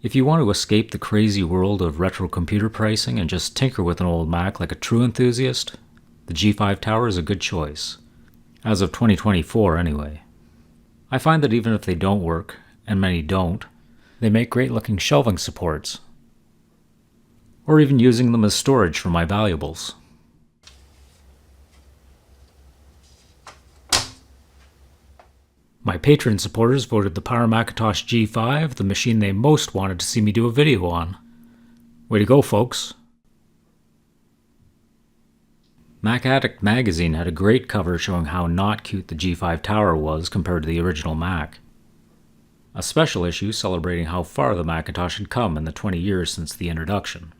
If you want to escape the crazy world of retro computer pricing and just tinker with an old Mac like a true enthusiast, the G5 Tower is a good choice. As of 2024, anyway. I find that even if they don't work, and many don't, they make great looking shelving supports, or even using them as storage for my valuables. My Patreon supporters voted the Power Macintosh G5 the machine they most wanted to see me do a video on. Way to go, folks. Mac Addict magazine had a great cover showing how not cute the G5 Tower was compared to the original Mac. A special issue celebrating how far the Macintosh had come in the 20 years since the introduction.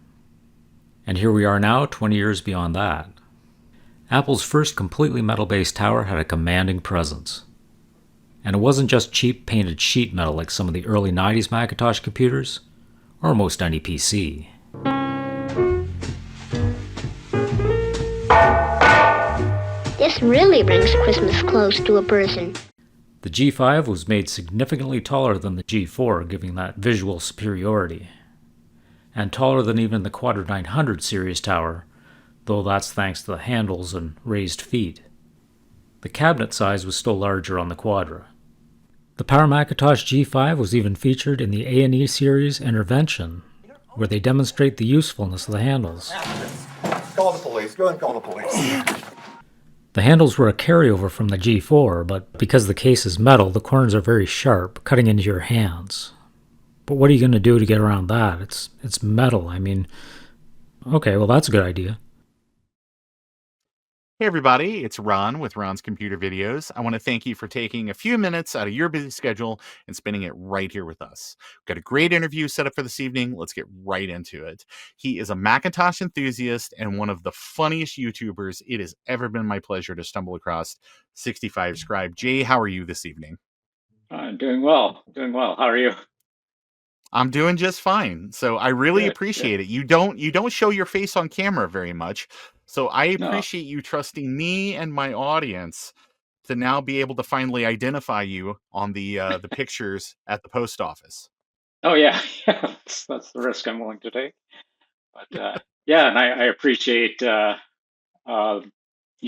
And here we are now, 20 years beyond that. Apple's first completely metal-based tower had a commanding presence. And it wasn't just cheap painted sheet metal like some of the early 90s Macintosh computers, or most any PC. This really brings Christmas close to a person. The G5 was made significantly taller than the G4, giving that visual superiority. And taller than even the Quadra 900 series tower, though that's thanks to the handles and raised feet. The cabinet size was still larger on the Quadra. The Power Macintosh G5 was even featured in the A&E series Intervention, where they demonstrate the usefulness of the handles. Call the police. Go and call the police. The handles were a carryover from the G4, but because the case is metal, the corners are very sharp, cutting into your hands. But what are you going to do to get around that? It's metal, I mean... Okay, well that's a good idea. Hey everybody, it's Ron with Ron's Computer Videos. I want to thank you for taking a few minutes out of your busy schedule and spending it right here with us. We've got a great interview set up for this evening. Let's get right into it. He is a Macintosh enthusiast and one of the funniest YouTubers it has ever been my pleasure to stumble across. 65scribe. Jay, how are you this evening? Doing well. How are you? I'm doing just fine. So I really appreciate it. You don't show your face on camera very much. So I appreciate you trusting me and my audience to now be able to finally identify you on the pictures at the post office. Oh yeah, that's the risk I'm willing to take. But yeah, and I appreciate you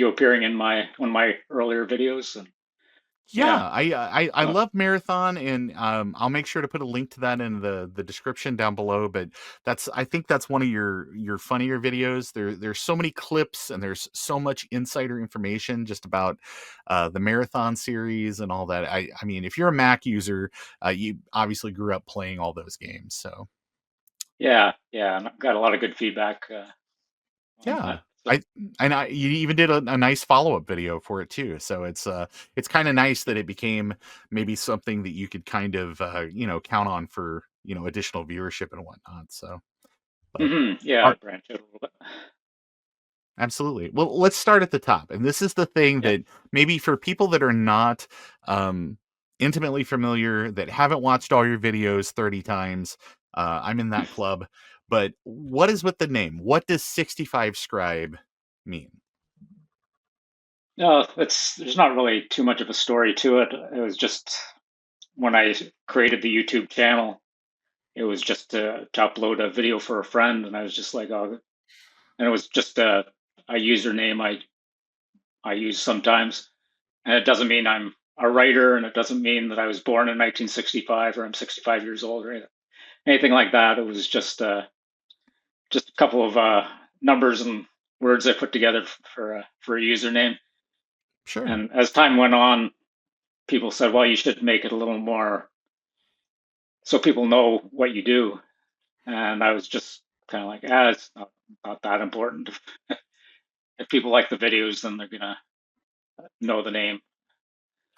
appearing in one of my earlier videos. And Yeah, I love Marathon, and I'll make sure to put a link to that in the description down below. But I think that's one of your funnier videos. There's so many clips, and there's so much insider information just about the Marathon series and all that. I mean, if you're a Mac user, you obviously grew up playing all those games. So yeah, and I've got a lot of good feedback. yeah. You even did a nice follow-up video for it too. So it's kind of nice that it became maybe something that you could kind of count on for additional viewership and whatnot. So I branched out a little bit. Absolutely. Well, let's start at the top. And this is the thing that maybe for people that are not intimately familiar, that haven't watched all your videos 30 times, I'm in that club. But what is with the name? What does 65scribe mean? No, there's not really too much of a story to it. It was just when I created the YouTube channel, it was just to upload a video for a friend, and I was just like, oh, and it was just a username I use sometimes, and it doesn't mean I'm a writer, and it doesn't mean that I was born in 1965 or I'm 65 years old or anything like that. It was just a couple of numbers and words I put together for a username. Sure. And as time went on, people said, well, you should make it a little more so people know what you do. And I was just kind of like, it's not that important. If people like the videos, then they're going to know the name.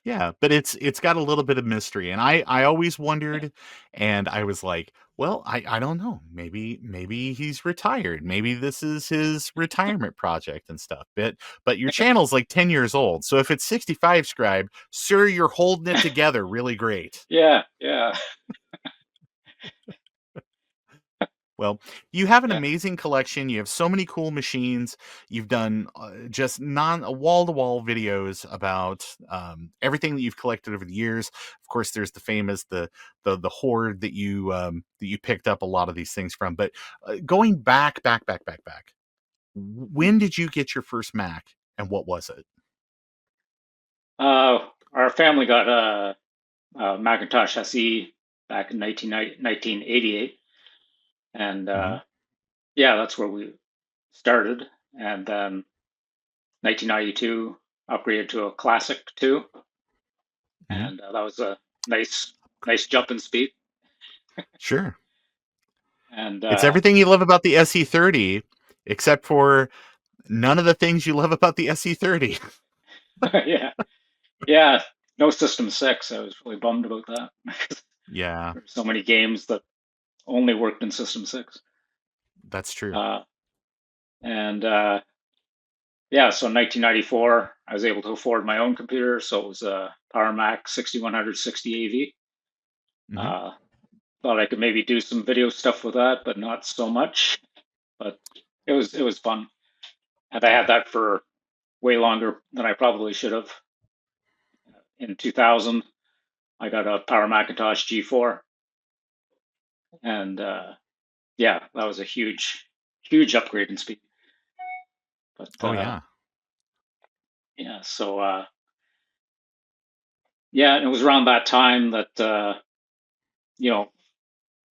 Yeah, but it's got a little bit of mystery, and I always wondered, and I was like, well, I don't know, maybe he's retired, maybe this is his retirement project and stuff. But your channel's like 10 years old, so if it's 65scribe, sir, you're holding it together really great. Yeah. Well, you have an Yeah. amazing collection. You have so many cool machines. You've done just wall-to-wall videos about everything that you've collected over the years. Of course, there's the famous the Horde that you picked up a lot of these things from. But going back, when did you get your first Mac, and what was it? Our family got a Macintosh SE back in 1988, and Hmm. yeah, that's where we started. And then 1992 upgraded to a Classic 2, Hmm. and that was a nice jump in speed. Sure. And It's everything you love about the SE30, except for none of the things you love about the SE30. yeah, yeah, no System 6. I was really bummed about that. Yeah, There's so many games that only worked in System 6. that's true. Uh, and yeah, so in 1994, I was able to afford my own computer. So it was a Power Mac 6160 AV. Hmm. Uh, thought I could maybe do some video stuff with that, but not so much. But it was fun, and I had that for way longer than I probably should have. In 2000, I got a Power Macintosh G4, and yeah, that was a huge upgrade in speed. But Oh yeah. yeah, so yeah, and it was around that time that you know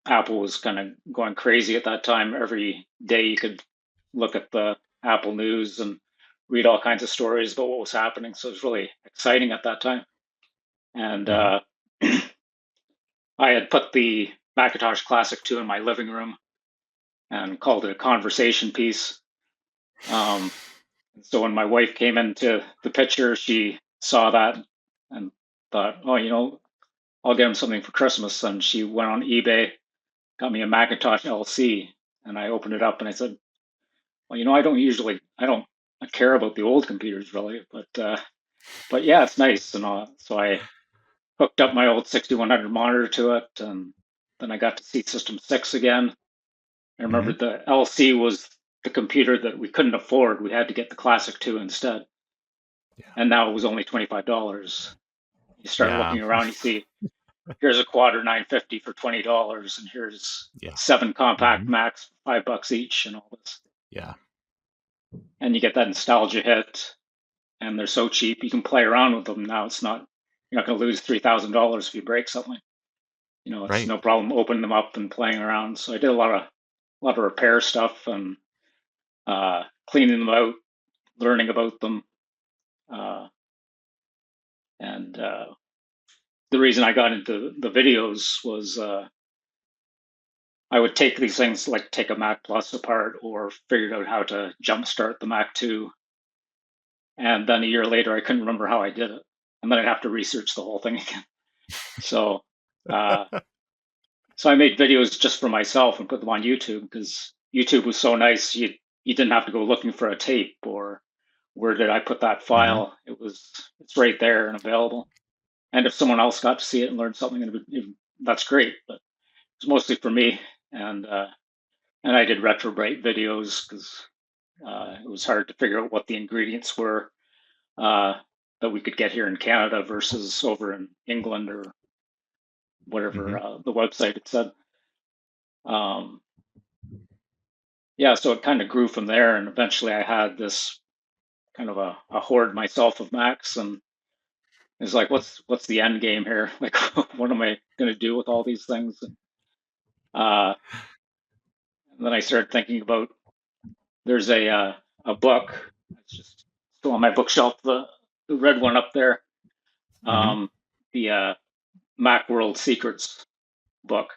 Apple was kind of going crazy at that time. Every day you could look at the Apple News and read all kinds of stories about what was happening. So it was really exciting at that time. And Hmm. I had put the Macintosh Classic 2 in my living room and called it a conversation piece. Um, so when my wife came into the picture, she saw that and thought, oh, I'll get him something for Christmas. And she went on eBay, got me a Macintosh LC, and I opened it up and I said, well, I don't care about the old computers really, but yeah, it's nice. And so I hooked up my old 6100 monitor to it, and then I got to see System 6 again. I remember Hmm. the LC was the computer that we couldn't afford. We had to get the Classic 2 instead. Yeah. And now it was only $25. You start Yeah. looking around, you see, here's a Quadra 950 for $20, and here's Yeah. 7 compact Hmm. Macs, $5 each, and all this. Yeah. And you get that nostalgia hit, and they're so cheap. You can play around with them now. You're not going to lose $3,000 if you break something. It's Right. no problem opening them up and playing around. So I did a lot of repair stuff and cleaning them out, learning about them, uh, and the reason I got into the videos was I would take these things like take a Mac Plus apart or figured out how to jumpstart the Mac 2, and then a year later I couldn't remember how I did it, and then I'd have to research the whole thing again. So. Uh, So I made videos just for myself and put them on YouTube because YouTube was so nice. You didn't have to go looking for a tape or where did I put that Hmm. file. It's right there and available. And if someone else got to see it and learn something, that's great. But it's mostly for me. And I did retrobite videos because it was hard to figure out what the ingredients were uh, that we could get here in Canada versus over in England or whatever Hmm. the website had said. Um, yeah, so it kind of grew from there, and eventually I had this kind of a horde myself of Macs, and it's like, what's the end game here? Like, what am I going to do with all these things? Uh, and then I started thinking about there's a book. It's just still on my bookshelf, the red one up there, Hmm. um, the Macworld Secrets book,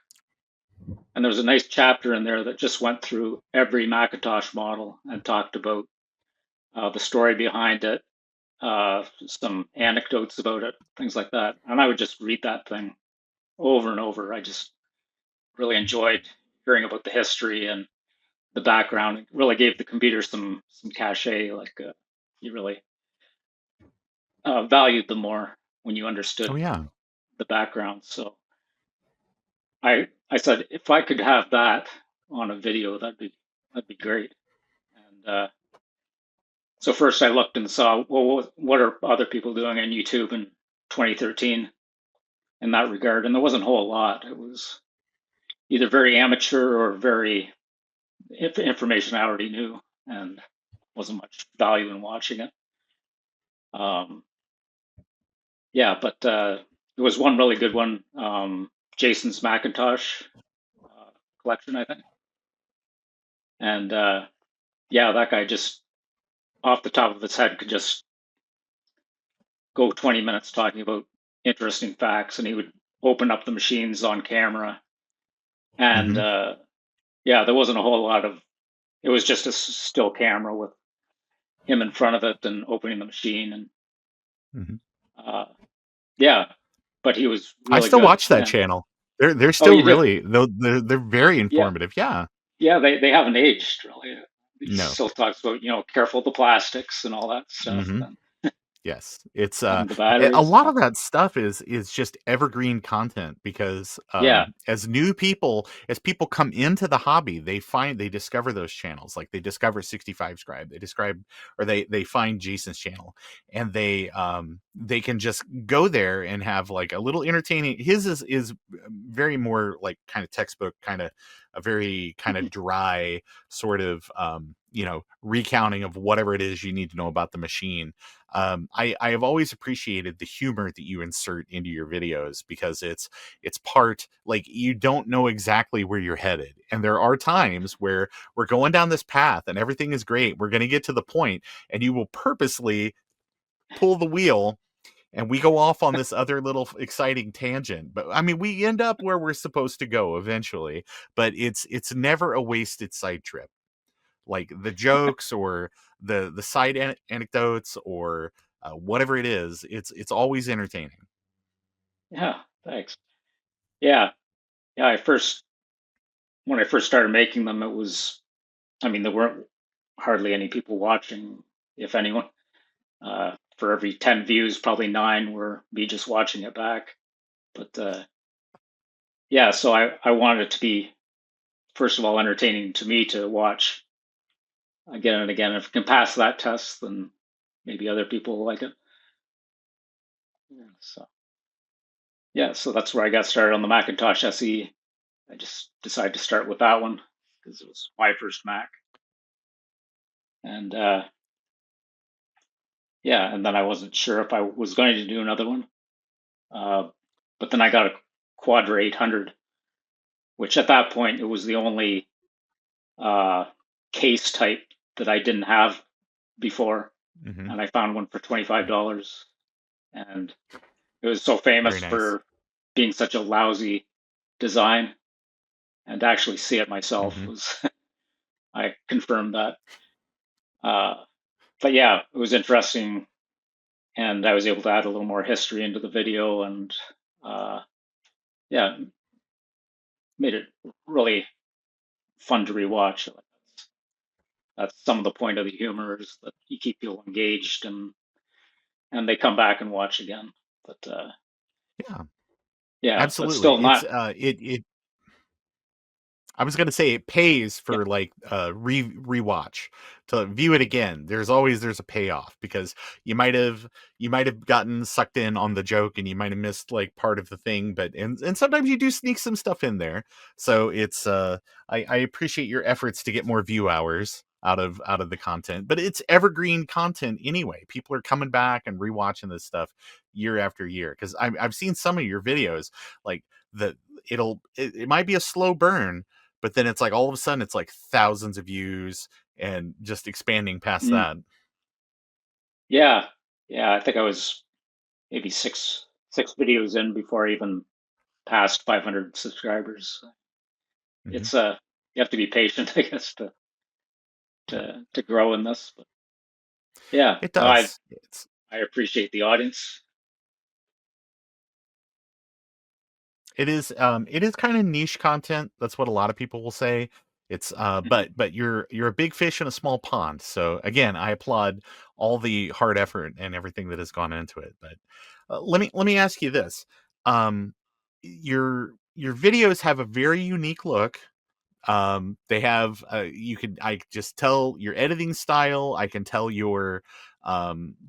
and there's a nice chapter in there that just went through every Macintosh model and talked about the story behind it, some anecdotes about it, things like that. And I would just read that thing over and over. I just really enjoyed hearing about the history and the background. It really gave the computer some cachet. Like you really valued them more when you Oh understood yeah. the background. So I said if I could have that, on a video, that'd be great. And so first I looked and saw, well, what are other people doing on YouTube in 2013 in that regard? And there wasn't a whole lot. It was either very amateur or very information I already knew, and wasn't much value in watching it. Yeah, but there was one really good one, Jason's Macintosh collection, I think. And yeah, that guy just off the top of his head could just go 20 minutes talking about interesting facts, and he would open up the machines on camera. And yeah, there wasn't a whole lot of, it was just a still camera with him in front of it and opening the machine. And yeah, but he was really I still good. watch that channel. They're still really, they're very informative. Yeah. Yeah, they haven't aged really. He No. still talks about, careful of the plastics and all that stuff. And yes, it's the a batteries. lot of that stuff is just evergreen content because as new people, as people come into the hobby, they discover those channels. Like they discover 65scribe, they find Jason's channel, and they can just go there and have like a little entertaining. His is very more like kind of textbook, kind of a very kind of dry sort of recounting of whatever it is you need to know about the machine. I have always appreciated the humor that you insert into your videos, because it's part, like, you don't know exactly where you're headed. And there are times where we're going down this path and everything is great. We're going to get to the point, and you will purposely pull the wheel and we go off on this other little exciting tangent. But I mean, we end up where we're supposed to go eventually, but it's never a wasted side trip. Like the jokes or the side anecdotes or whatever it is, it's always entertaining. Yeah, thanks. Yeah, when I first started making them, it was, I mean, there weren't hardly any people watching, if anyone. For every 10 views, probably 9 were me just watching it back. But yeah, so I wanted it to be, first of all, entertaining to me to watch again and again. If it can pass that test, then maybe other people will like it. So that's where I got started on the Macintosh SE. I just decided to start with that one because it was my first Mac. And yeah, and then I wasn't sure if I was going to do another one. But then I got a Quadra 800, which at that point, it was the only case type that I didn't have before. And I found one for $25. And it was so famous for being such a lousy design. And to actually see it myself was, I confirmed that. But yeah, it was interesting. And I was able to add a little more history into the video, and yeah, made it really fun to rewatch. That's some of the point of the humor, is that you keep people engaged and they come back and watch again. But yeah, absolutely. But still not. I was going to say it pays for like rewatch to view it again. There's a payoff, because you might have gotten sucked in on the joke and you might have missed like part of the thing, but and sometimes you do sneak some stuff in there. So it's I appreciate your efforts to get more view hours out of the content, but it's evergreen content anyway. People are coming back and rewatching this stuff year after year, because I've seen some of your videos, like it might be a slow burn, but then it's like all of a sudden it's like thousands of views and just expanding past that. Yeah. I think I was maybe six videos in before I even passed 500 subscribers. It's you have to be patient, I guess, to grow in this. But yeah, it does. I appreciate the audience. It is kind of niche content. That's what a lot of people will say. It's but you're a big fish in a small pond. So again, I applaud all the hard effort and everything that has gone into it. But let me ask you this: your videos have a very unique look. They have I just tell your editing style. I can tell your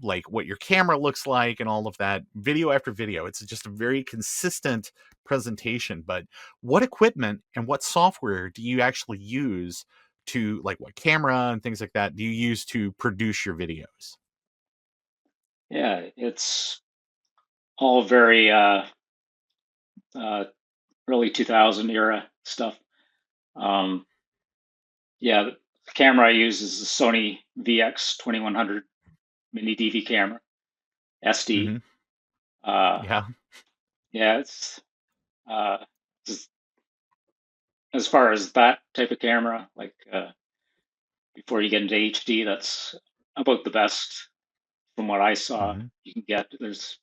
like what your camera looks like and all of that, video after video. It's just a very consistent presentation. But what equipment and what software do you actually use to, like, what camera and things like that do you use to produce your videos? Yeah, it's all very uh, early 2000 era stuff. Um, yeah, the camera I use is the Sony VX2100 MiniDV camera, SD. Hmm. Uh, Yeah. yeah, it's uh, just, as far as that type of camera, like before you get into HD, that's about the best from what I saw Hmm. you can get. There's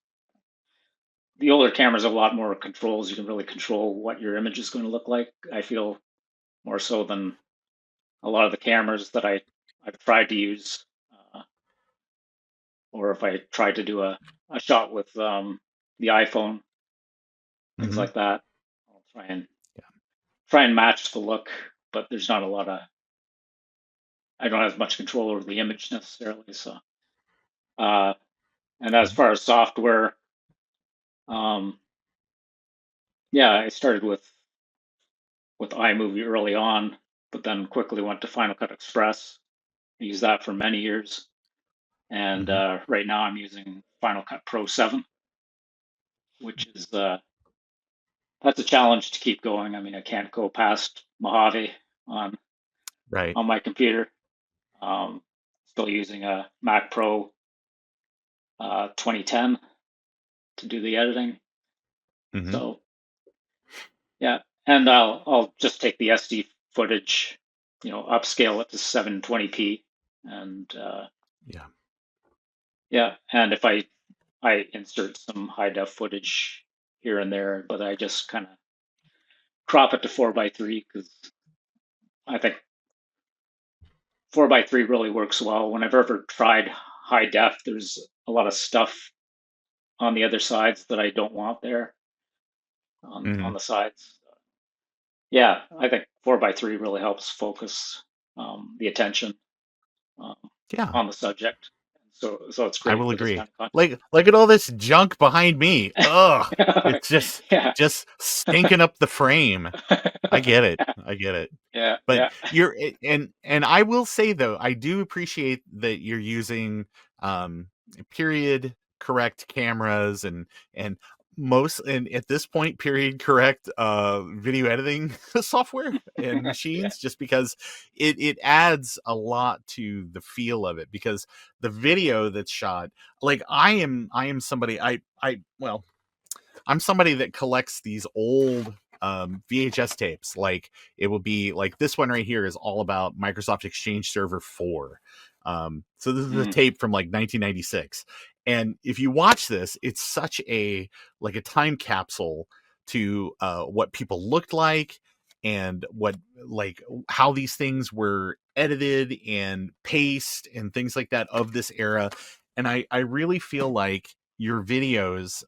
the older cameras have a lot more controls. You can really control what your image is going to look like. I feel more so than a lot of the cameras that I've tried to use, uh, or if I tried to do a shot with the iPhone, things Hmm. like that. I'll try and match the look, but there's not a lot of I don't have much control over the image necessarily. So, uh, and as far as software, um, yeah, I started with iMovie early on, but then quickly went to Final Cut Express. I used that for many years, and Hmm. right now I'm using Final Cut Pro 7, which is that's a challenge to keep going. I mean, I can't go past Mojave on Right. on my computer. Um, Still using a Mac Pro 2010 to do the editing. Hmm. So yeah, and I'll just take the SD footage, upscale it to 720p, and Yeah. yeah, and if I insert some high def footage here and there, but I just kind of crop it to 4:3 because I think 4:3 really works well. When I've ever tried high def, there's a lot of stuff on the other sides that I don't want there on Hmm. the sides. Yeah, I think 4:3 really helps focus the attention um, Yeah. on the subject. So it's I great will for this agree. kind of content. Like, look at all this junk behind me. Ugh. It's Yeah. just stinking up the frame. I get it. I get it. Yeah, But yeah. and I will say, though, I do appreciate that you're using um period correct cameras and most, and at this point, period correct video editing software and Yeah. machines, just because it adds a lot to the feel of it. Because the video that's shot, like, I am somebody, I well, I'm somebody that collects these old VHS tapes. Like, it will be like this one right here is all about Microsoft Exchange Server 4. So this is a Mm, tape from like 1996. And if you watch this, it's such a like a time capsule to what people looked like, and what, like, how these things were edited and paced and things like that of this era. And I really feel like your videos,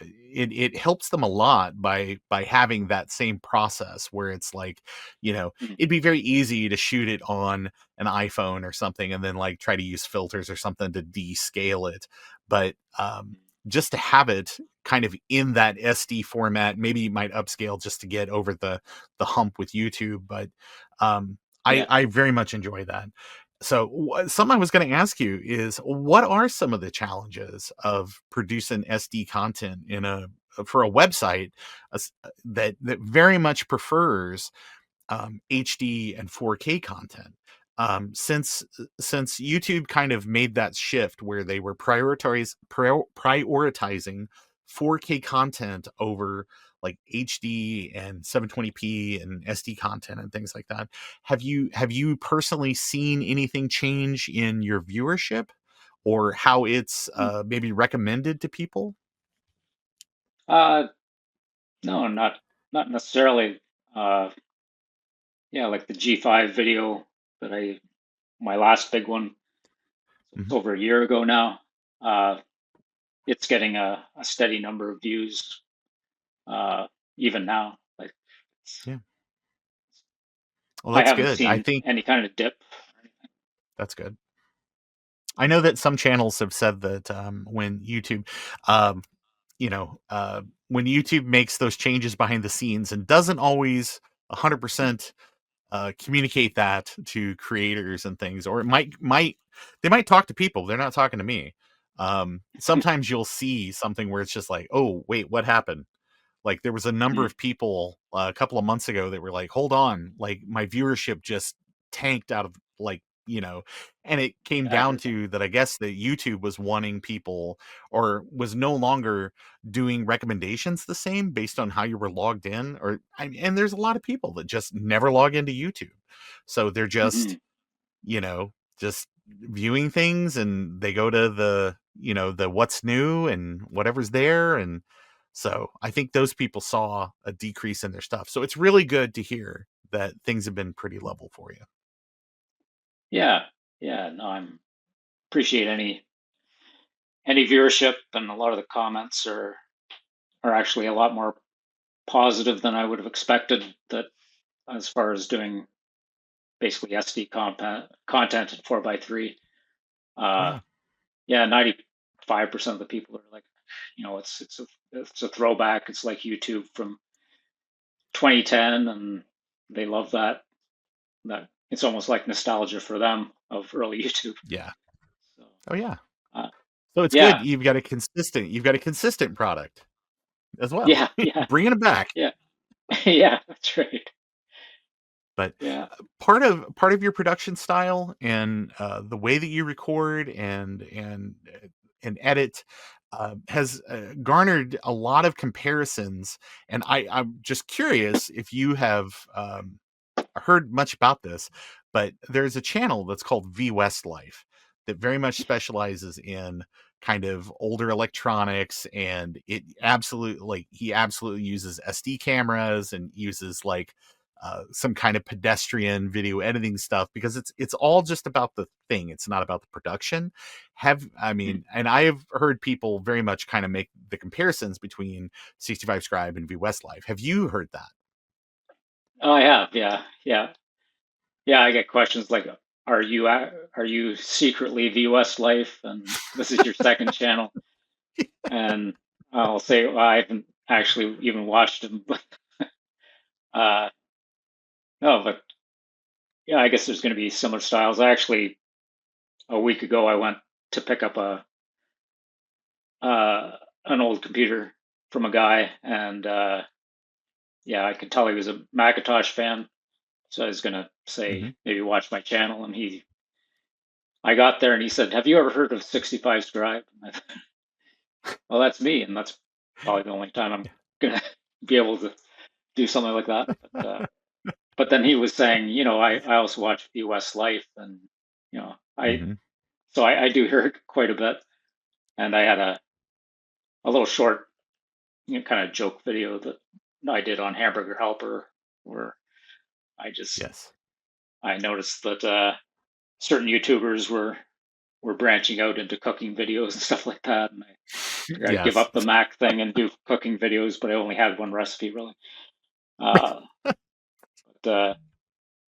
it helps them a lot by having that same process, where it's like, mm, it'd be very easy to shoot it on an iPhone or something, and then like try to use filters or something to descale it. But just to have it kind of in that SD format, maybe you might upscale just to get over the hump with YouTube. But yeah. I very much enjoy that. So, something I was going to ask you is, what are some of the challenges of producing SD content for a website that very much prefers HD and 4K content? Since YouTube kind of made that shift where they were prioritizing 4K content over like HD and 720p and SD content and things like that. Have you personally seen anything change in your viewership, or how it's Mm. maybe recommended to people? Uh, no, not necessarily. Uh, yeah, like the G5 video that my last big one, it's Mhm. over a year ago now. Uh, it's getting a steady number of views, uh, even now. Like, it's, Yeah. Well, I that's haven't good. I seen think any kind of dip. that's good. I know that some channels have said that when YouTube, um, when YouTube makes those changes behind the scenes and doesn't always 100% communicate that to creators and things, or it might they might talk to people. They're not talking to me. Sometimes you'll see something where it's just like, oh wait, what happened? Like there was a number Hmm. of people a couple of months ago that were like, hold on, like my viewership just tanked out of and it came Yeah, I down heard that. to that. I guess that YouTube was wanting people or was no longer doing recommendations the same based on how you were logged in and there's a lot of people that just never log into YouTube. So they're Hmm. just viewing things and they go to the what's new and whatever's there. And so I think those people saw a decrease in their stuff. So it's really good to hear that things have been pretty level for you. Yeah, yeah. No, I'm appreciate any viewership, and a lot of the comments are actually a lot more positive than I would have expected. That as far as doing basically SD content at 4:3. Uh, Yeah. yeah, 95% of the people are like, it's a throwback. It's like YouTube from 2010, and they love that. That it's almost like nostalgia for them of early YouTube. Yeah. So, Oh yeah. uh, So it's good. yeah, You've got a consistent product as well. yeah, yeah, Bringing it back. yeah, yeah. That's right. But Yeah. part of your production style and the way that you record and edit has garnered a lot of comparisons. And I'm just curious if you have heard much about this, but there's a channel that's called VWestlife that very much specializes in kind of older electronics, and he absolutely uses SD cameras and uses like some kind of pedestrian video editing stuff because it's all just about the thing. It's not about the production. Hmm. And I have heard people very much kind of make the comparisons between 65scribe and VWestlife. Have you heard that? Oh, I have. Yeah, yeah, yeah. I get questions like, are you secretly VWestlife, and this is your second channel? And I'll say, well, I haven't actually even watched them, but uh, no, but yeah, I guess there's going to be similar styles. I actually, a week ago, I went to pick up an old computer from a guy, and yeah, I could tell he was a Macintosh fan. So I was going to say, Hmm. maybe watch my channel, and I got there and he said, "Have you ever heard of 65scribe?" And I thought, well, that's me, and that's probably the only time I'm gonna be able to do something like that. But then he was saying, I also watch VWestlife, and you know, I Hmm. so I do hear it quite a bit, and I had a little short, kind of joke video that I did on Hamburger Helper, where I just Yes. I noticed that certain YouTubers were branching out into cooking videos and stuff like that, and I figured I'd give Yes. up the Mac thing and do cooking videos, but I only had one recipe really. Uh, but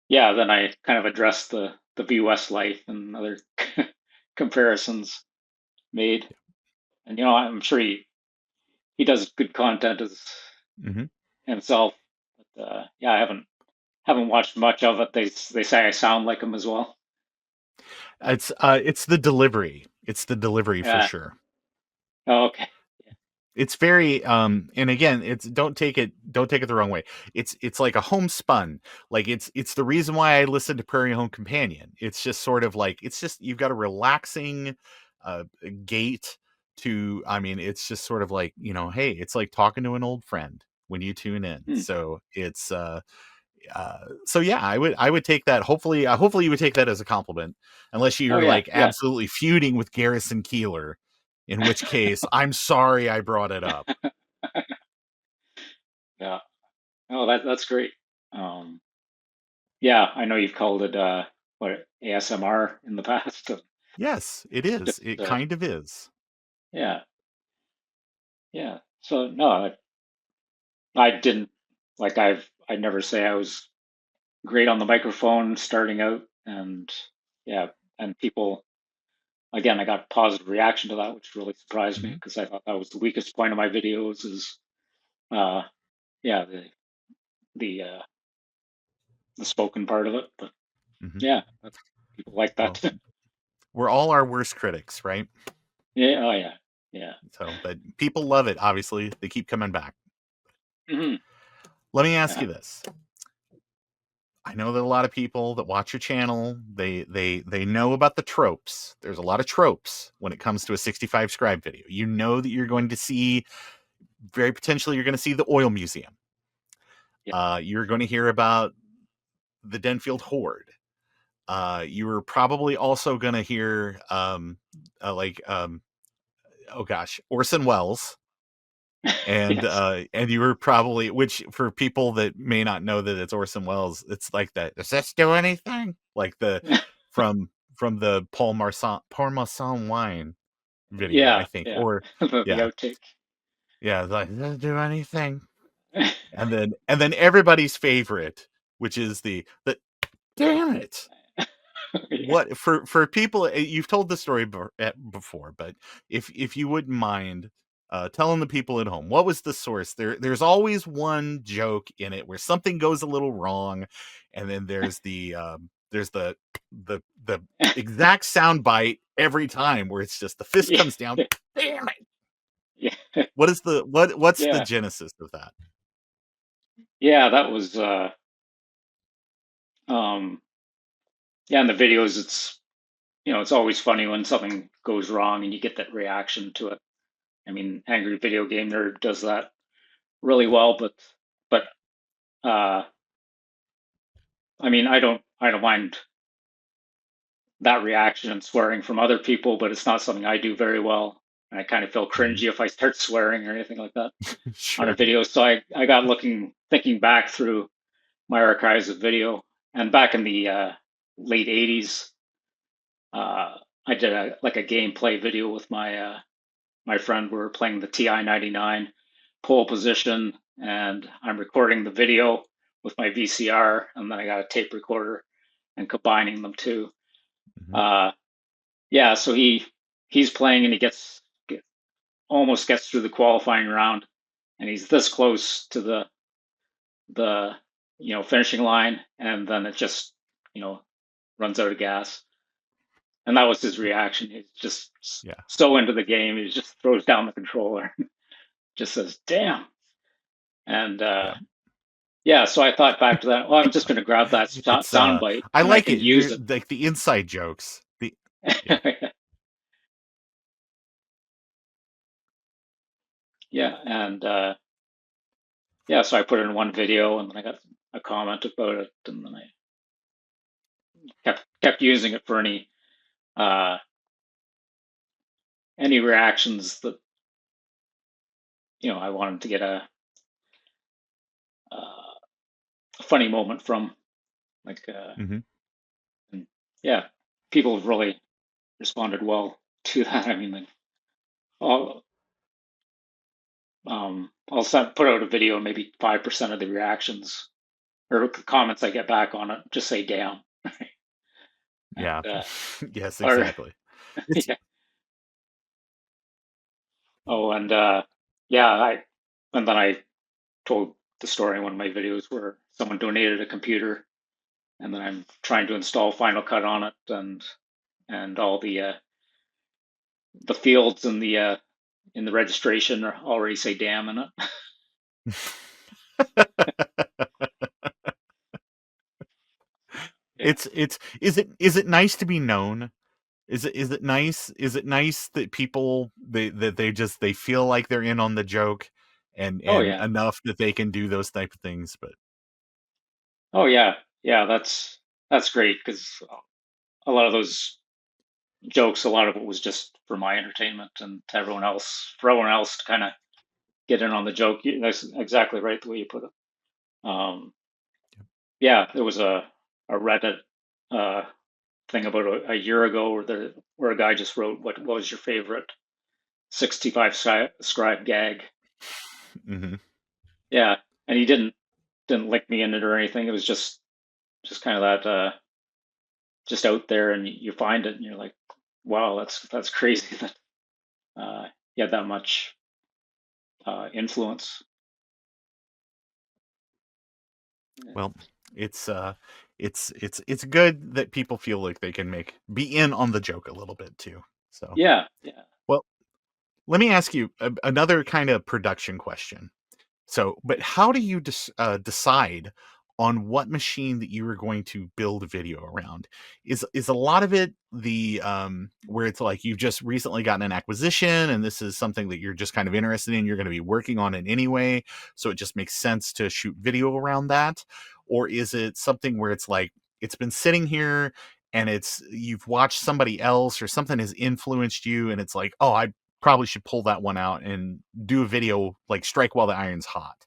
yeah, then I kind of addressed the V Westlife and other comparisons made, and I'm sure he does good content as Hmm. himself. But yeah, I haven't watched much of it. They say I sound like him as well. It's the delivery. It's the delivery for Yeah. sure. Oh, okay. It's very and again, it's don't take it the wrong way. It's like a homespun. Like it's the reason why I listen to Prairie Home Companion. It's just sort of like it's just you've got a relaxing uh gait to it's just sort of like, hey, it's like talking to an old friend when you tune in. Hmm. So so yeah, I would take that. Hopefully you would take that as a compliment, unless Oh you're yeah, like yeah, absolutely feuding with Garrison Keeler, in which case I'm sorry I brought it up. yeah. Oh, that's great. Um, yeah, I know you've called it what, ASMR in the past. Yes, it is. Just It kind of is. yeah, yeah. So no, I didn't like I'd never say I was great on the microphone starting out, and yeah, and people, again, I got positive reaction to that, which really surprised me because I thought that was the weakest point of my videos is, uh, yeah, the spoken part of it. But yeah, people like that Well, too. we're all our worst critics, right? Yeah, oh yeah, yeah. So, but people love it. Obviously, they keep coming back. Hmm. Let me ask you this. I know that a lot of people that watch your channel, they know about the tropes. There's a lot of tropes when it comes to a 65 scribe video. You know that you're going to see, very potentially, you're going to see the oil museum. Yeah. You're going to hear about the Denfield Horde. You were probably also going to hear, oh gosh, Orson Welles. And Yes. and you were probably, which for people that may not know that it's Orson Welles, it's like that. Does this do anything? Like the from the Parmesan wine video, I Yeah, think. yeah. Or The yeah, outtake. yeah, like does it do anything? And then everybody's favorite, which is the damn it. Yeah. What for people, you've told the story before, but if you wouldn't mind telling the people at home, what was the source? There's always one joke in it where something goes a little wrong, and then there's the exact sound bite every time where it's just the fist Yeah. comes down. Damn it. Yeah. What's the Yeah. genesis of that? Yeah, that was um yeah, in the videos it's it's always funny when something goes wrong and you get that reaction to it. I mean, Angry Video Game Nerd does that really well, but uh I mean, I don't mind that reaction and swearing from other people, but it's not something I do very well. And I kind of feel cringy if I start swearing or anything like that on a Sure. video. So I got thinking back through my archives of video, and back in the late '80s, I did like a gameplay video with my friend. We were playing the TI-99 pole position, and I'm recording the video with my VCR, and then I got a tape recorder and combining them too. Uh, yeah, so he's playing and almost gets through the qualifying round, and he's this close to the finishing line, and then it just runs out of gas. And that was his reaction. He's just Yeah. so into the game, he just throws down the controller, just says "damn." And Yeah. yeah, so I thought back to that. Well, I'm just going to grab that It's sound bite I and I like can it. use it. Like the inside jokes. Yeah. Yeah, and yeah, so I put it in one video, and then I got a comment about it, and then I kept using it for uh, any reactions that I wanted to get a funny moment from, like Mm-hmm. and yeah, people have really responded well to that. I mean, like, I'll put out a video, and maybe 5% of the reactions or comments I get back on it just say "damn," Yeah. and Yes, or exactly. It's yeah. Oh, and yeah, and then I told the story in one of my videos where someone donated a computer, and then I'm trying to install Final Cut on it, and all the fields in the registration are already say "damn" in it. Yeah. it's is it nice to be known? Is it nice that people they feel like they're in on the joke Oh and yeah. enough that they can do those type of things, but Oh yeah. Yeah. That's great because a lot of those jokes, a lot of it was just for my entertainment and to for everyone else to kind of get in on the joke. That's exactly right the way you put it. Um, yeah, there was a Reddit uh, thing about a year ago where a guy just wrote what was your favorite 65 scribe gag. mm-hmm. Yeah, and he didn't link me in it or anything. It was just just kind of that just out there, and you find it, and you're like, wow, that's crazy that you had that much influence. Well, it's it's good that people feel like they can be in on the joke a little bit too. So, Yeah, yeah. well, let me ask you another kind of production question. So, but how do you decide on what machine that you are going to build a video around? Is a lot of it the where it's like you've just recently gotten an acquisition and this is something that you're just kind of interested in, you're going to be working on it anyway, so it just makes sense to shoot video around that? Or is it something where it's like it's been sitting here and it's you've watched somebody else or something has influenced you and it's like, oh, I probably should pull that one out and do a video, like strike while the iron's hot?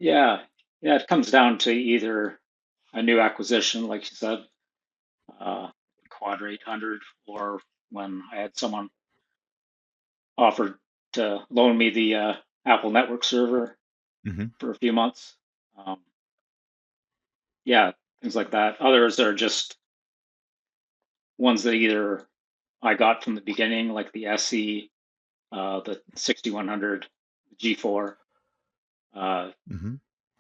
Yeah, yeah, it comes down to either a new acquisition, like you said, uh, Quadra 800, or when I had someone offered to loan me the Apple Network server Mm-hmm. for a few months. Um, yeah, things like that. Others are just ones that either I got from the beginning, like the SE, the 6100, G4. Mm-hmm.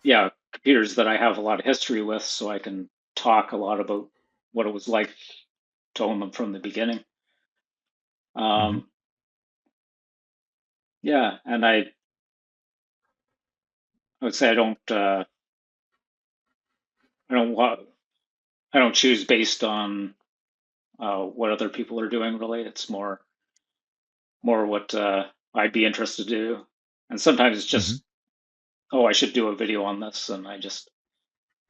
Yeah, computers that I have a lot of history with, so I can talk a lot about what it was like to own them from the beginning. Mm-hmm. Yeah, and I would say I don't wa- I don't choose based on what other people are doing. Really, it's more what I'd be interested to do. And sometimes it's Mm-hmm. just, oh, I should do a video on this, and I just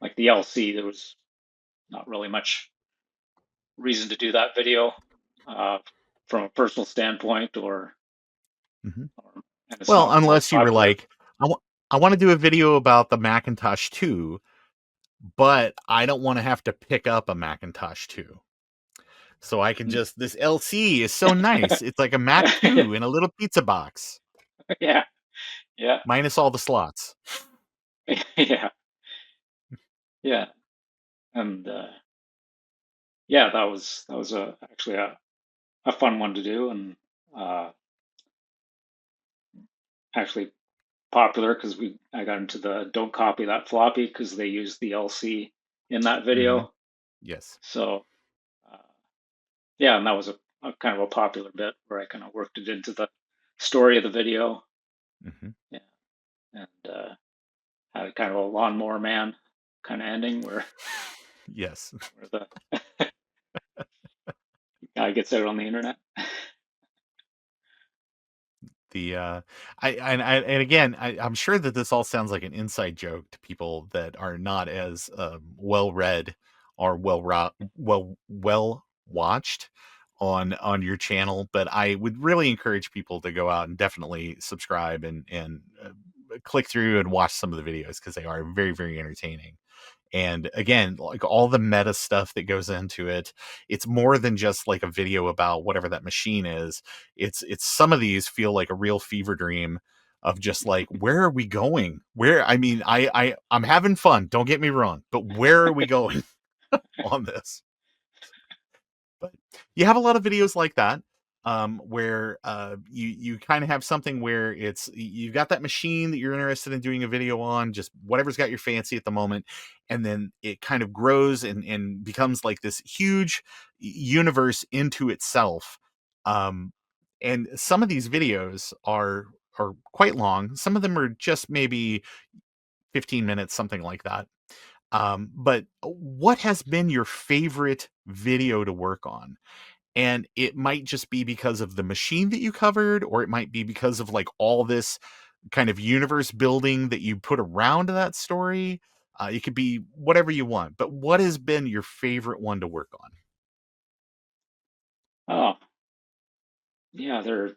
like the LC. There was not really much reason to do that video uh, from a personal standpoint, Mm-hmm. and it's Well, not more unless you were popular. like, I want to do a video about the Macintosh 2, but I don't want to have to pick up a Macintosh 2. So I can just, this LC is so nice. It's like a Mac 2 in a little pizza box, Yeah, yeah, minus all the slots. yeah, yeah, and yeah, that was actually a fun one to do, and uh, actually popular because we I got into the don't copy that floppy because they used the LC in that Mm-hmm. video. Yes. So uh, yeah, and that was a kind of a popular bit where I kind of worked it into the story of the video. Mm-hmm. Yeah, and had kind of a lawnmower man kind of ending Yes. where the guy gets out on the internet. The and again, I'm sure that this all sounds like an inside joke to people that are not as well read or well watched on your channel, but I would really encourage people to go out and definitely subscribe and click through and watch some of the videos because they are very, very entertaining. And again, like all the meta stuff that goes into it, it's more than just like a video about whatever that machine is. It's some of these feel like a real fever dream of just like, where are we going? Where, I mean, I'm having fun, don't get me wrong, but where are we going on this? But you have a lot of videos like that, where you kind of have something where it's you've got that machine that you're interested in doing a video on, just whatever's got your fancy at the moment, and then it kind of grows and becomes like this huge universe into itself. Um, and some of these videos are quite long. Some of them are just maybe 15 minutes, something like that. But what has been your favorite video to work on? And it might just be because of the machine that you covered, or it might be because of like all this kind of universe building that you put around that story. It could be whatever you want, but what has been your favorite one to work on? Oh, yeah, they're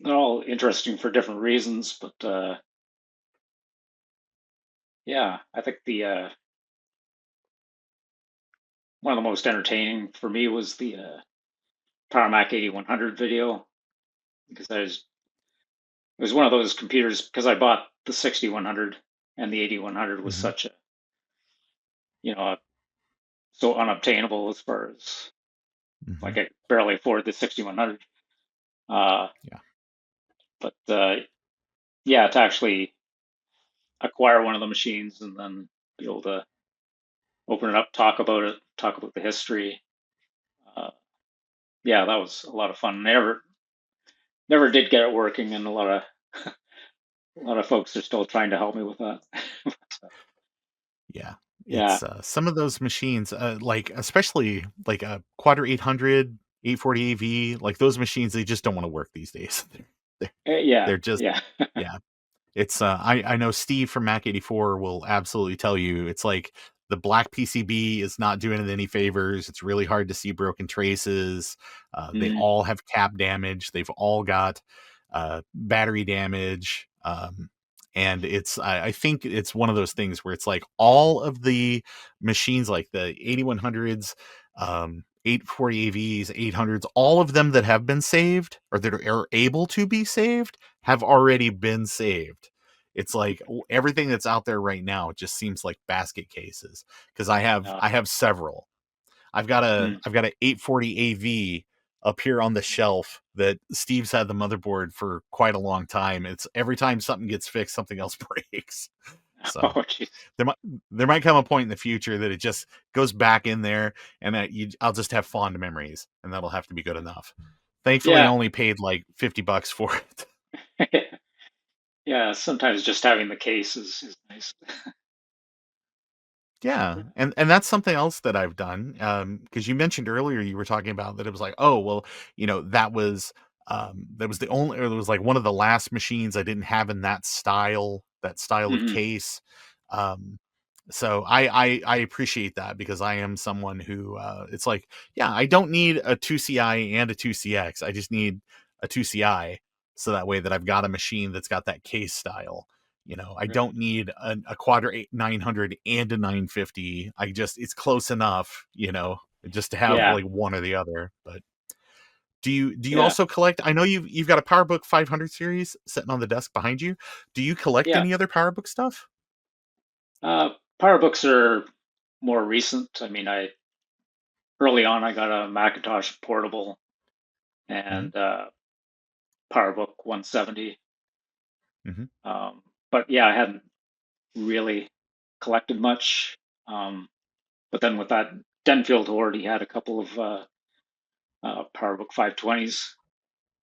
all interesting for different reasons, but yeah, I think the one of the most entertaining for me was the Power Mac 8100 video because it was one of those computers because I bought the 6100 and the 8100 was Mm-hmm. such a, so unobtainable as far as Mm-hmm. like I could barely afford the 6100. Yeah. But yeah, to actually acquire one of the machines and then be able to open it up, talk about it, talk about the history. Uh, yeah, that was a lot of fun. Never did get it working, and a lot of folks are still trying to help me with that. Yeah. Yeah. It's some of those machines, like especially like a Quadra 800, 840 AV, like those machines, they just don't want to work these days. They're, Yeah. they're just, Yeah. yeah. It's I know Steve from Mac 84 will absolutely tell you it's like the black PCB is not doing it any favors. It's really hard to see broken traces. They Mm, all have cap damage. They've all got battery damage. And I think it's one of those things where it's like all of the machines, like the 8100s, 840 AVs, 800s, all of them that have been saved or that are able to be saved have already been saved. It's like everything that's out there right now just seems like basket cases because yeah. I have several. Mm. I've got an 840 AV up here on the shelf that Steve's had the motherboard for quite a long time. It's every time something gets fixed, something else breaks. Oh, So jeez. there might come a point in the future that it just goes back in there, and I'll just have fond memories, and that'll have to be good enough. Thankfully, I Yeah. only paid like $50 for it. Yeah. Sometimes just having the case is nice. Yeah, and that's something else that I've done, because you mentioned earlier you were talking about that it was like, oh, well, that was the only or it was like one of the last machines I didn't have in that style of Hmm. case. Um, so I appreciate that because I am someone who, it's like, yeah, I don't need a 2CI and a 2CX. I just need a 2CI so that way that I've got a machine that's got that case style. I Right. don't need a Quadra 900 and a 950. It's close enough, just to have Yeah. like one or the other. But do you Yeah. also collect? I know you've got a PowerBook 500 series sitting on the desk behind you. Do you collect Yeah. any other PowerBook stuff? Uh, PowerBooks are more recent. I mean, I early on I got a Macintosh portable Hmm. and PowerBook 170. Hmm. But yeah, I hadn't really collected much. Um, but then with that Denfield Horde, he had a couple of PowerBook 520s.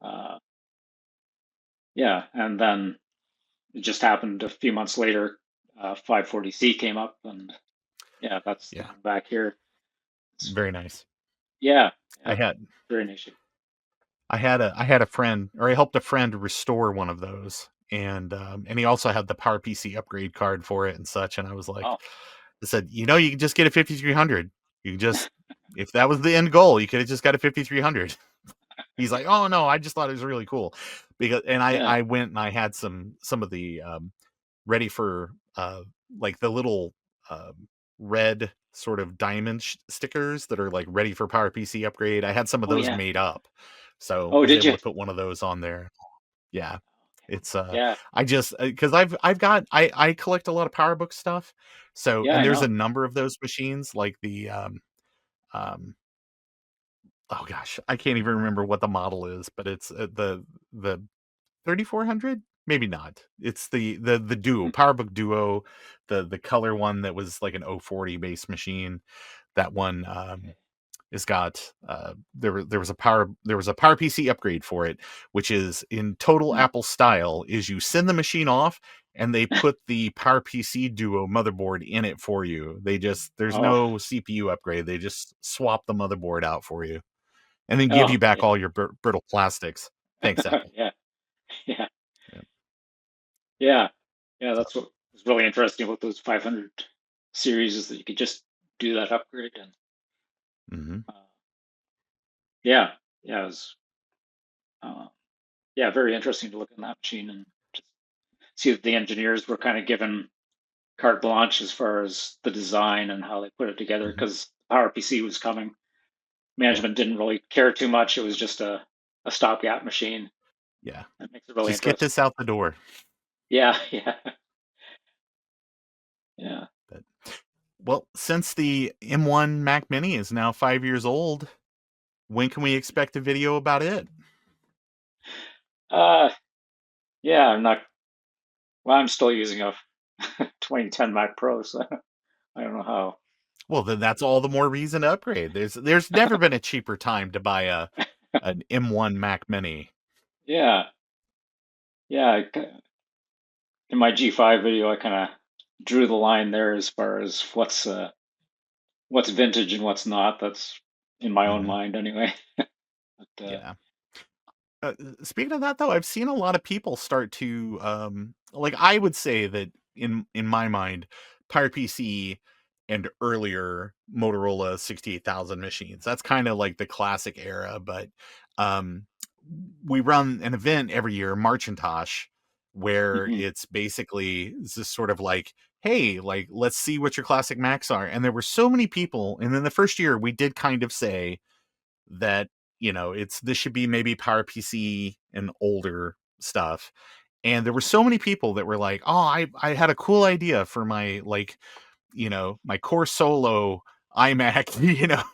Uh, yeah, and then it just happened a few months later, 540C came up, and yeah, that's the Yeah, one back here. It's, very nice. yeah, I yeah, had very nice. I had a friend, or I helped a friend restore one of those, and he also had the PowerPC upgrade card for it and such. And I was like, Oh, I said, you can just get a 5300. You can just, if that was the end goal, you could have just got a 5300. He's like, oh no, I just thought it was really cool because, and yeah. I went and I had some of the ready for like the little red sort of diamond stickers that are like ready for PowerPC upgrade. I had some of Oh, those yeah. made up, so Oh, was did able you? to put one of those on there. Yeah, it's Yeah. I just because I've got I collect a lot of PowerBook stuff, so Yeah, and I there's a know. number of those machines like the um oh gosh, I can't even remember what the model is, but it's the 3400, maybe not. It's the duo Hmm. PowerBook Duo, the color one that was like an 040 base machine. That one Okay. has got there was a PowerPC upgrade for it, which is in total Hmm. Apple style. Is you send the machine off and they put the PowerPC Duo motherboard in it for you. There's Oh, no CPU upgrade. They just swap the motherboard out for you and then give oh, you back okay. all your brittle plastics. Thanks, Apple. Yeah, yeah, Yeah. yeah, yeah. So, That's what was really interesting about those 500 series is that you could just do that upgrade and mhm. uh, yeah, yeah, it was uh, yeah, very interesting to look at that machine and just see that the engineers were kind of given carte blanche as far as the design and how they put it together Mhm. because PowerPC was coming. Yeah. Management didn't really care too much. It was just a stopgap machine. Yeah. That makes it really Just get interesting. this out the door. Yeah, yeah, Yeah. But, well, since the M1 Mac Mini is now 5 years old, when can we expect a video about it? Uh, yeah, I'm still using a 2010 Mac Pro, so I don't know how. Well, then that's all the more reason to upgrade. There's never been a cheaper time to buy an M1 Mac Mini. Yeah. Yeah. In my G5 video, I kind of drew the line there as far as what's vintage and what's not. That's in my own Mhm. mind anyway. But, Yeah. Speaking of that, though, I've seen a lot of people start to like. I would say that in my mind, PowerPC and earlier Motorola 68,000 machines. That's kind of like the classic era. But um, we run an event every year, Marchintosh, where mhm. it's basically this sort of like, hey, like let's see what your classic Macs are. And there were so many people, and then the first year we did kind of say that this should be maybe PowerPC and older stuff. And there were so many people that were like, oh, I had a cool idea for my my Core Solo iMac,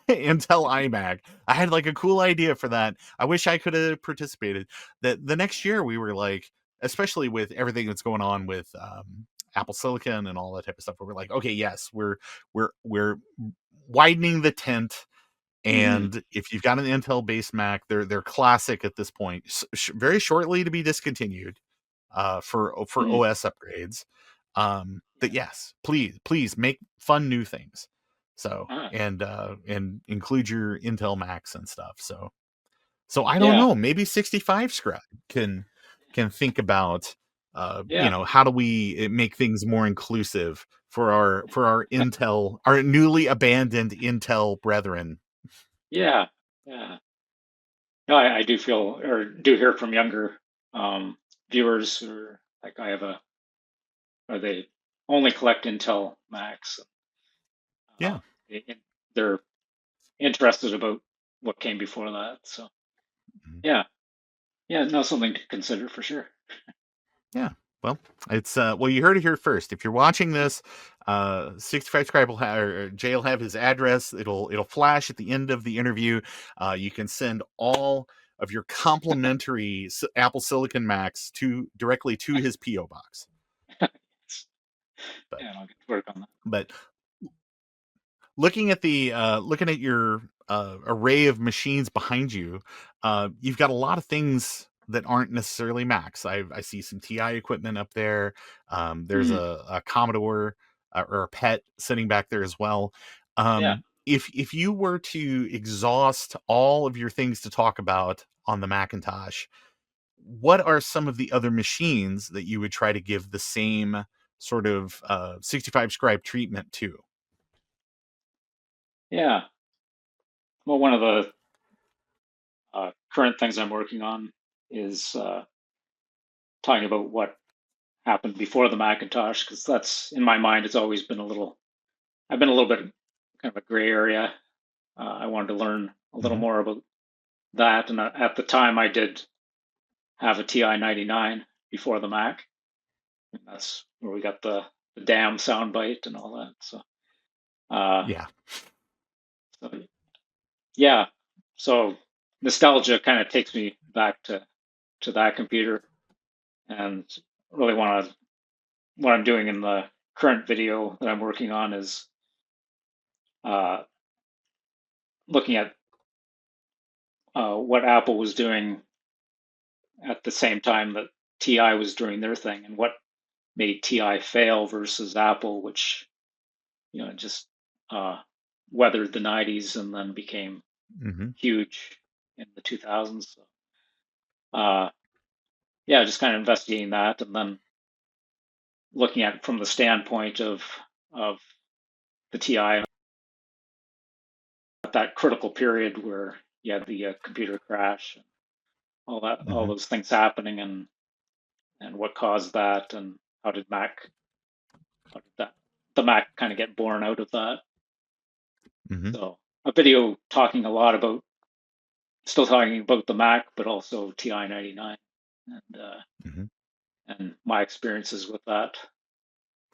Intel iMac. I had like a cool idea for that. I wish I could have participated. That the next year we were like, especially with everything that's going on with Apple Silicon and all that type of stuff, we're like, okay, yes, we're widening the tent. Mhm. And if you've got an Intel based Mac, they're classic at this point. Very shortly to be discontinued for Mhm. OS upgrades. But Yeah. yes, please make fun new things. So Uh, and include your Intel Macs and stuff. So I don't yeah. know. Maybe 65scribe can think about Yeah. how do we make things more inclusive for our Intel, our newly abandoned Intel brethren. Yeah. Yeah. No, I do feel or do hear from younger um, viewers who are like, or they only collect Intel Macs. Yeah. They, they're interested about what came before that. So Mhm. yeah, yeah, no, something to consider for sure. Yeah. Well, it's well, you heard it here first. If you're watching this, 65scribe will have, or Jay will have his address. It'll flash at the end of the interview. You can send all of your complimentary Apple Silicon Macs directly to his PO box. But Yeah, I'll get to work on that. but looking at your array of machines behind you, you've got a lot of things that aren't necessarily Macs. I see some TI equipment up there. There's Mhm. a Commodore or a PET sitting back there as well. Yeah, If you were to exhaust all of your things to talk about on the Macintosh, what are some of the other machines that you would try to give the same sort of 65scribe treatment to? yeah. Well, one of the current things I'm working on is talking about what happened before the Macintosh, because that's in my mind. It's always been I've been a little bit kind of a gray area. I wanted to learn a little Hmm. more about that, and at the time, I did have a TI 99 before the Mac, and that's where we got the damn soundbite and all that. Uh, Yeah. so yeah, so nostalgia kind of takes me back to that computer, and really want to what I'm doing in the current video that I'm working on is uh, looking at what Apple was doing at the same time that TI was doing their thing, and what made TI fail versus Apple, which just uh, weathered the '90s and then became Hmm. huge in the 2000s. So, uh, yeah, just kind of investigating that, and then looking at it from the standpoint of the TI at that critical period where you had the computer crash, and all Hmm. those things happening, and what caused that, and how did that the Mac kind of get born out of that. Hmm. So a video talking a lot about still talking about the Mac, but also TI 99 and Hmm. and my experiences with that.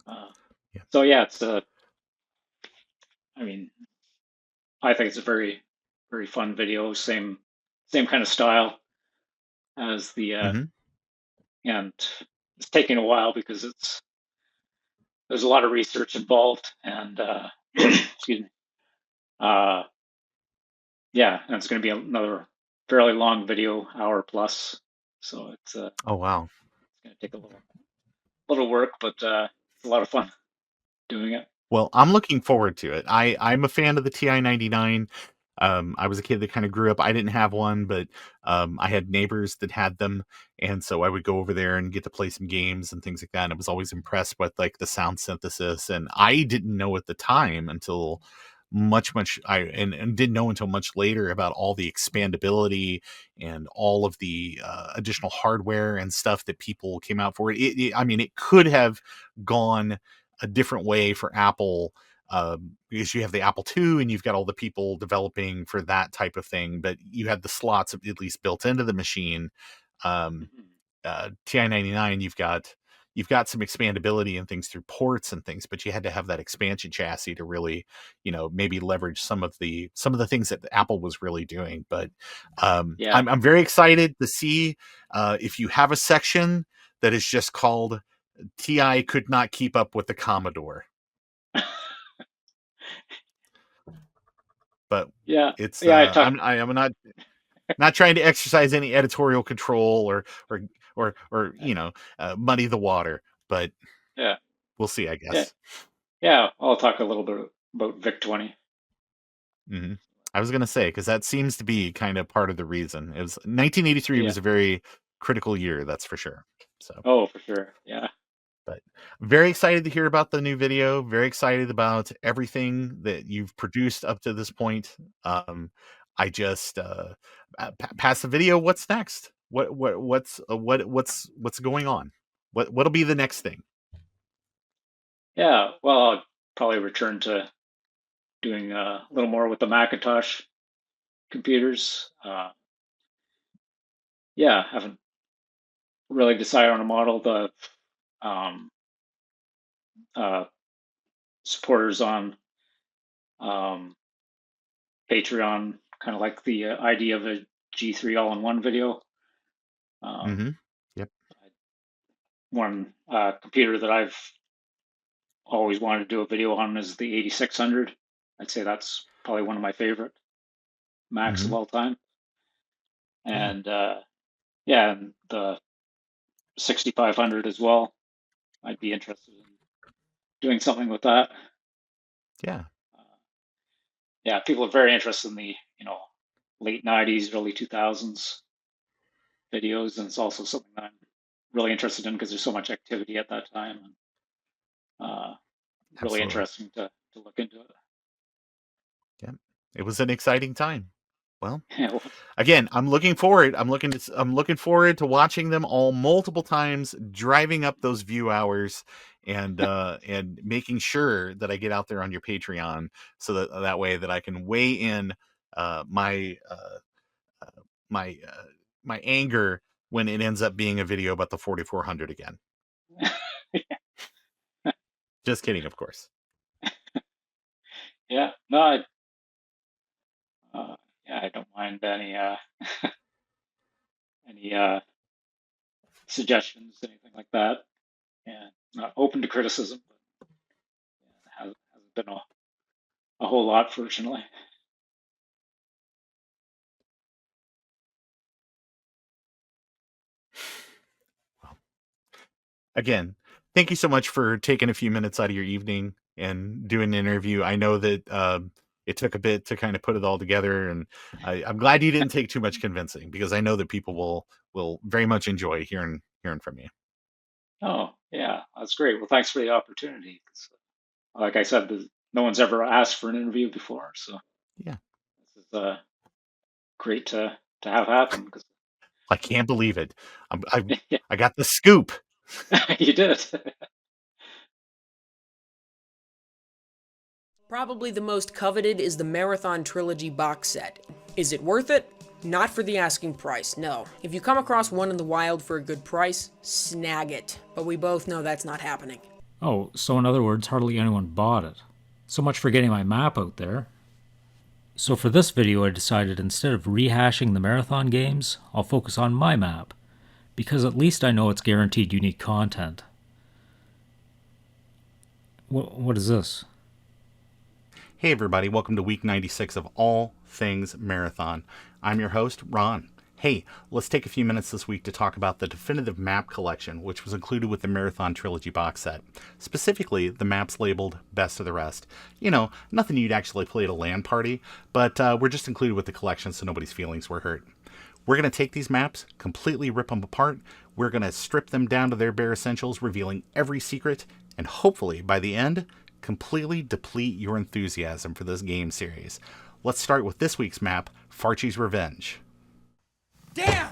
Uh, Yeah. So yeah, it's I mean, I think it's a very, very fun video. Same kind of style as the Hmm. and it's taking a while because there's a lot of research involved, and excuse me, uh, yeah, and it's going to be another fairly long video, hour plus. So it's Oh wow. going to take a little work, but it's a lot of fun doing it. Well, I'm looking forward to it. I'm a fan of the TI 99. I was a kid that kind of grew up. I didn't have one, but I had neighbors that had them, and so I would go over there and get to play some games and things like that. And I was always impressed with like the sound synthesis, and I didn't know at the time until much and didn't know until much later about all the expandability and all of the additional hardware and stuff that people came out for I mean, it could have gone a different way for Apple, because you have the Apple II and you've got all the people developing for that type of thing, but you had the slots at least built into the machine. Um, Mhm. TI 99, you've got some expandability and things through ports and things, but you had to have that expansion chassis to really, maybe leverage some of the things that Apple was really doing. But Yeah, I'm very excited to see if you have a section that is just called TI could not keep up with the Commodore. But yeah, it's yeah. I talked. I'm not trying to exercise any editorial control or muddy the water, but Yeah, we'll see, I yeah, guess. yeah. I'll talk a little bit about Vic 20. Hmm. I was gonna say, because that seems to be kind of part of the reason. It was 1983 Yeah. was a very critical year, that's for sure. So, Oh, for sure. Yeah. but very excited to hear about the new video. Very excited about everything that you've produced up to this point. I just past the video. What's next? What's going on? What'll be the next thing? Yeah. Well, I'll probably return to doing a little more with the Macintosh computers. Yeah, haven't really decided on a model. The um, uh, supporters on um, Patreon kind of like the idea of a G3 all-in-one video. Um, Mm-hmm. Yep. one computer that I've always wanted to do a video on is the 8600. I'd say that's probably one of my favorite Macs Mm-hmm. of all time. Yeah. And yeah, and the 6500 as well. I'd be interested in doing something with that. Yeah. Uh, yeah, people are very interested in the late 90s, early 2000s videos, and it's also something that I'm really interested in because there's so much activity at that time, and really Absolutely. interesting to look into it. Yep. It was an exciting time. Well, Yeah, it was. again, I'm looking forward. I'm looking forward to watching them all multiple times, driving up those view hours, and making sure that I get out there on your Patreon so that way that I can weigh in uh, my my anger when it ends up being a video about the 4400 again. Just kidding, of course. Yeah, no, yeah, I don't mind any suggestions, anything like that. Yeah, not open to criticism, but yeah, it hasn't been a whole lot, fortunately. Again, thank you so much for taking a few minutes out of your evening and doing an interview. I know that it took a bit to kind of put it all together, and I'm glad you didn't take too much convincing because I know that people will very much enjoy hearing from you. Oh, yeah, that's great. Well, thanks for the opportunity. 'Cause, like I said, no one's ever asked for an interview before, so Yeah, this is great to have happen. Because I can't believe it. I got the scoop. you did it. Probably the most coveted is the Marathon Trilogy box set. Is it worth it? Not for the asking price, no. If you come across one in the wild for a good price, snag it. But we both know that's not happening. Oh, so in other words, hardly anyone bought it. So much for getting my map out there. So for this video, I decided instead of rehashing the Marathon games, I'll focus on my map, because at least I know it's guaranteed unique content. What is this? Hey everybody, welcome to week 96 of All Things Marathon. I'm your host, Ron. Hey, let's take a few minutes this week to talk about the definitive map collection, which was included with the Marathon Trilogy box set. Specifically, the maps labeled Best of the Rest. You know, nothing you'd actually play at a LAN party, but we're just included with the collection so nobody's feelings were hurt. We're going to take these maps, completely rip them apart, we're going to strip them down to their bare essentials, revealing every secret, and hopefully, by the end, completely deplete your enthusiasm for this game series. Let's start with this week's map, Farchi's Revenge. Damn!